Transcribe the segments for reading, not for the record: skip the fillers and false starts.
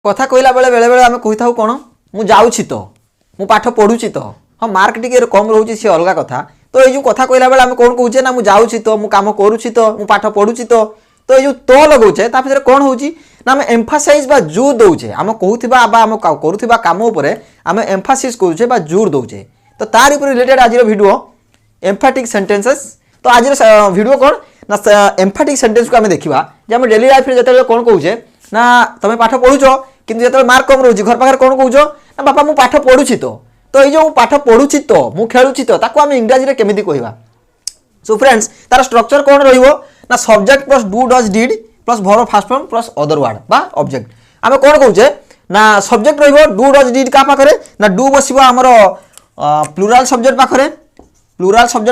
कथा कहला बेले बेले बेले आम कही था कौन मु जाऊँगी तो मु पाठ पढ़ुची तो हाँ मार्क टी कम रोचे सी अलग कथा। तो ये कथा कहला बेले आम कौन कहे ना मुझे जाऊँगी तो मु काम करुँची तो मु पाठ पढ़ुची तो ये तो लगौचे भितर कौन हो ना आम एम्फासाइज बा जोर दौचे आम कहूबा आम करुवा कम आम एम्फासिस करुचे बा जोर दौचे। तो तार उपर रिलेटेड आज वीडियो एम्फाटिक सेंटेंसेस। तो आज वीडियो कौन ना एम्फाटिक सेंटेंस को आम देखा आम डेली लाइफ में जो कौन कहे ना तुम पाठ पढ़ुच किंतु जो मार्क कम रोचे घर पाखे कौन कौच ना बापा मु पाठ पढ़ुची तो ये जो पाठ पढ़ुची तो मु खेलुची तो ताको आम इंग्राजी रे केमिति कहबा। सो फ्रेंड्स तार स्ट्रक्चर कौन रहिबो ना subject plus do does did plus verb first form plus other word बा ऑब्जेक्ट। आम कौन कहूचे ना सब्जेक्ट रहिबो डू डज डिड का पाखरे ना डू बसिबो हमर प्लुराल सब्जेक्ट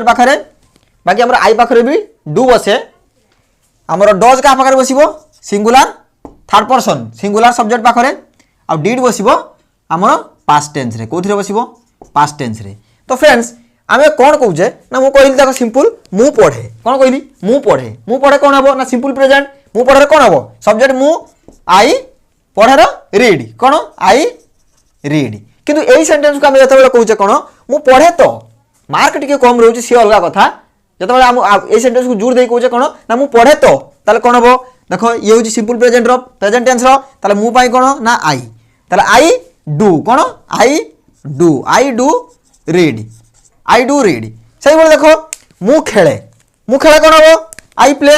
पाखरे बाकी हमर आई पाखरे भी डू बसे हमर डज का पाखरे बसिबो singular third person singular subject पाखरे आ डिड बसिबो हमर पास्ट टेंस रे कोथिरे बसिबो पास्ट टेंस रे। तो फ्रेंड्स आमे कौन कहूचे ना मु कहली देखो सिंपल मु पढ़े कौन कहली मु पढ़े कौन हबो ना सिंपल प्रेजेंट मु पढ़े कौन हबो सब्जेक्ट मु आई पढ़े रीड कौन आई रीड। किंतु एई सेंटेंस को आमे जतबेले कहूचे कौन मु पढ़े तो मार्क टिके कम रहउची सी अलग कथा। जतबेले हम एई सेंटेंस को जोर दे कहूचे कौन ना मु पढ़े तो ताले कौन हबो देखो ये हूँ सिंपल प्रेजेंट प्रेजेंट टेंस रो मु पाई कौन ना आई ताले आई डू कौन आई डू रीड से देखो मु खेले कौन हम आई प्ले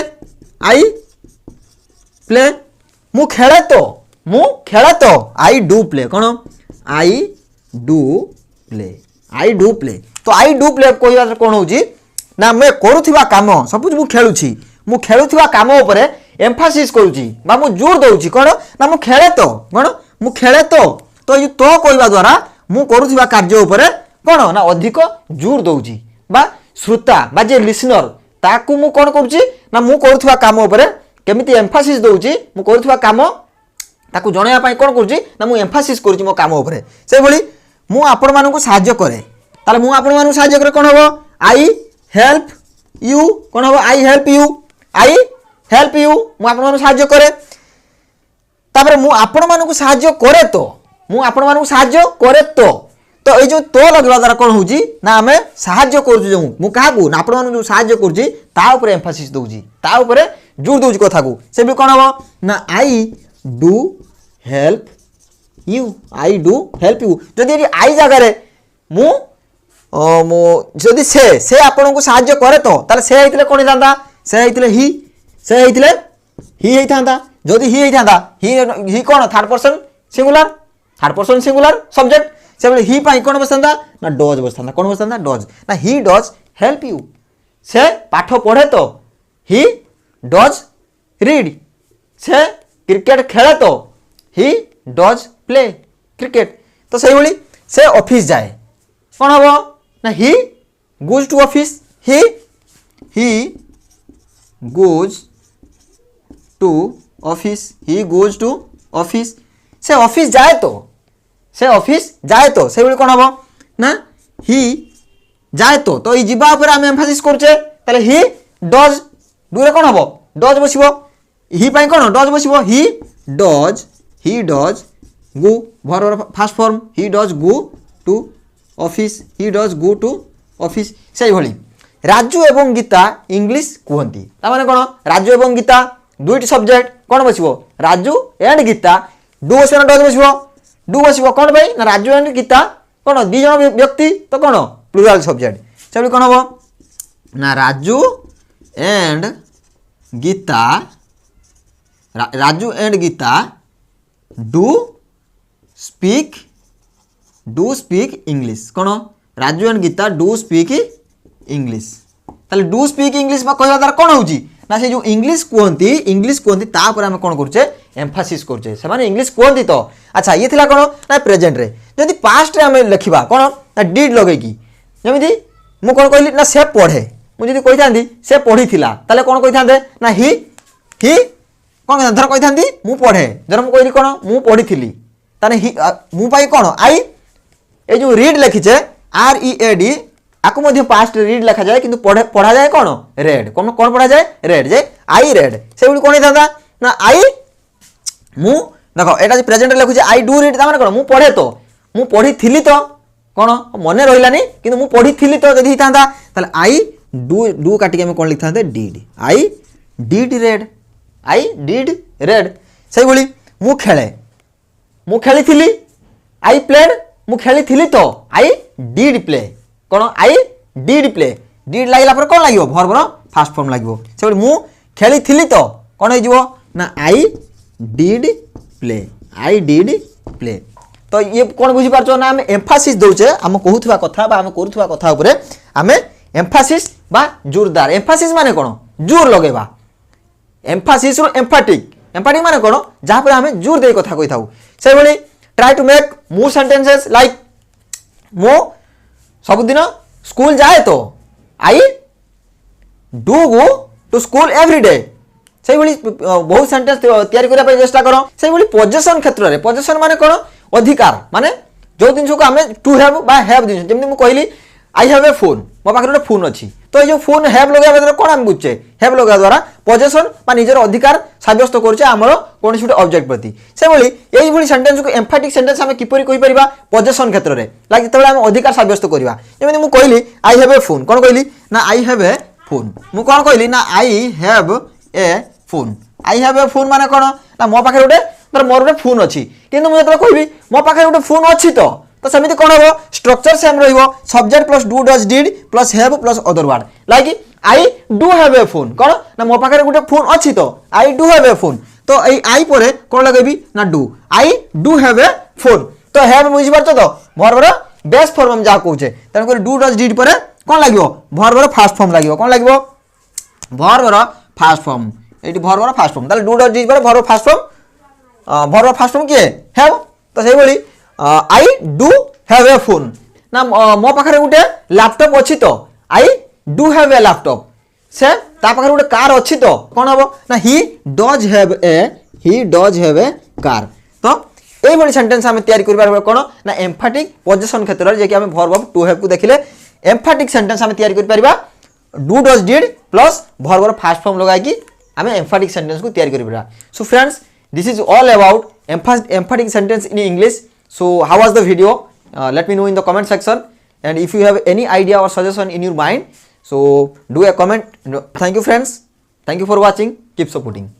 मु खेले तो आई डू प्ले कौन आई डू प्ले। तो आई डू प्ले कह कौन हो ना मैं करुवा कम सपोज मु खेलुवा कम उपरे एम्फासिस करुची बा मु जोर दउची कौन ना मु खेले तो ये तो कहवा द्वारा मु करुवा कार्य उपरे कौन ना अधिक जोर दउची बा श्रोता बा जे लिसनर ताकू मु कौन करुची ना मु करुवा काम उपरे केमिति एम्फासिस दउची मु करुवा काम ताकू जणाया पई कौन करुची ना मु एम्फासिस करुची मो काम उपरे से भली मु आपण मानकु सहाय्य करे ताले मु आपण मानकु सहाय्य करे कौन हबो आई हेल्प यू कौन हबो आई हेल्प यू मु आपण मानकु सहाय्य करे तापर मु आपण मानकु सहाय्य करे तो ये जो तो लगवा द्वारा कौन होउची ना आमे सहाय्य करूची जो मु काहाकू ना आपण मानकु सहाय्य करूची ता ऊपर एम्फासिस दउची ता ऊपर जोर दउची कथा को से भी कौन हबो ना आई डू हेल्प यू जदि आई जगह रे मु जदि से आपण को सहाय्य करे तो ताले से हेतिले कोन जांदा से हेतिले ही हेइथांदा जदि ही हेइथांदा ही कोन थर्ड पर्सन सिंगुलर सब्जेक्ट से ही पाई कोन बसंदा ना डज बसंदा कोन बसंदा डज ना ही डज हेल्प यू से पाठ पढ़े तो ही डज रीड से क्रिकेट खेले तो ही डज प्ले क्रिकेट। तो सही भली से ऑफिस जाए कौन हबो ना he goes to office he goes to office से ऑफिस जाए तो से कौन हम ना ही जाए तो ये जीवा ऊपर आम एम्फासिस करुचे ताले ही डज डू रे कौन हम डज बसिबो ही पाई कौन डज बसिबो he does go verb first form he does go to office से भली राजू एवं गीता इंग्लिश कहती तामाने कौन राजू एवं गीता दुईट सब्जेक्ट कौन बसिबो राजू एंड गीता डू बसिबो ना डज बसिबो कौन भाई ना राजू एंड गीता कौन दी जन व्यक्ति तो कौन प्लुराल सब्जेक्ट से कौन हम ना Raju and Gita do speak English कौन Raju and Gita do speak English ताले डू स्पीक इंग्लिश कहवा द्वारा कौन होउची ना से जो इंग्लिश कहती तापर आम कौन करुचे एम्फासिस करुचे से माने इंग्लिश कहती तो। अच्छा ये थिला कौन ना प्रेजेंट रे जदि पास्ट रे आम लिखा कौन ना डिड लगेगी जमीती मु कौन कहली ना से पढ़े मुझे कही था से पढ़ी थिला ताले कौन कही था ना ही कौन धर कही था मु पढ़े जर मु कहली कौन मु पढ़ी थी ताने ही मु पाई कौन आई ए जो रीड लिखीचे READ आपको मध्य पास्ट रीड लिखा जाए किंतु पढ़ा जाए कौन रेड कौन पढ़ा जाए रेड जे आई रेड से कौन था ना आई मु देखो एटा जे प्रेजेंट लिखुछ आई डू रीड माने कोन मु पढे तो मु पढी थिली तो कोन मने रहिलानी किंतु मु पढी थिली तो जदी हितांता ताले आई डू काटी के हम कोन लिखथांते डिड आई डिड रेड सही बोली मु खेली थिली आई प्लेड मु खेली थिली तो I did play cone I did play did लागला पर कोन लागिवो वर्ब रो फर्स्ट फॉर्म लागिवो से बोली मु खेली थिली तो कोन हे जिवो ना आई डिड प्ले तो ये कौन बुझी पारछो ना हम एम्फासिस दउचे हम कहूथबा कथा बा हम करूथबा कथा ऊपर हमें एम्फासिस बा जोरदार एम्फासिस माने कोन जोर लगेबा एम्फासिस रो एम्फाटिक माने कोन जहा पर हमें जोर दे कथा कहि थाउ से बोली try to make more sentences like मो सब दिन स्कूल जाए तो I do go to school every day से बहुत सेंटेंस तैयारी करने चेष्टा करो से पोजेसन क्षेत्र में पोजेसन माने कोन अधिकार माने जो जिन को हमें टू हैव बा हैव जिन जेमि मु कहली आई हैव ए फोन मो पाखरे गोटे फोन अछि तो ये फोन हैव लगा द्वारा कोन हम बुझे हैव लगा द्वारा पोजेसन बा निजर अधिकार साब्यस्त करछे हमरो कोनसी गोटे ऑब्जेक्ट प्रति से एई भली सेंटेंस को एम्फैटिक सेंटेंस हम किपरि कहि परिबा पोजेसन क्षेत्र में लाइक जेतेबेला हम अधिकार साब्यस्त करबा जेमि मु कहली आई हैव ए फोन कोन कहली ना आई हैव ए फोन मु कोन कहली ना आई हैव ए फोन माने कोन ना मो पाखे गोटे तर मोर गोटे फोन अछि किंतु मु जतरा कहबी मो पाखे गोटे फोन अछि तो सेमिति कोन हो स्ट्रक्चर सेम रहिबो subject plus do does did plus have plus other word like I do have a phone कोन ना मो पाखे गोटे फोन अछि तो I do have a phone तो एई आई परे कोन लगेबी ना do I do have a phone तो हैव बुझि परछो तो वर्ब रो बेस फॉर्म हम जा कहूचे तन कर डू डज डिड परे कोन लागिवो वर्ब रो फर्स्ट फॉर्म लागिवो कोन लागिवो verb row first form eighty verb row first form ताले डू डज डिड पर वर्ब फर्स्ट फॉर्म किए हैव तो सेही बोली आई डू हैव ए फोन ना मो पाखरे गुटे लैपटॉप अछि तो I do have A laptop से ता पाखरे गुटे कार अछि तो कोन हबो ना he does have a car तो एई बडी सेंटेंस हम तैयारी करबार कोन ना एम्फैटिक पोजीशन क्षेत्र जे कि हम वर्ब टू हैव को देखिले एम्फैटिक सेंटेंस हम तैयारी कर परिबा do does did plus verb first form लगाई कि हमें एम्फैटिक सेंटेंस को तैयारी करिबा so friends this is all about emphatic sentence in English. So how was the video? Let me know in the comment section, and if you have any idea or suggestion in your mind, so do a comment. Thank you friends, thank you for watching, keep supporting.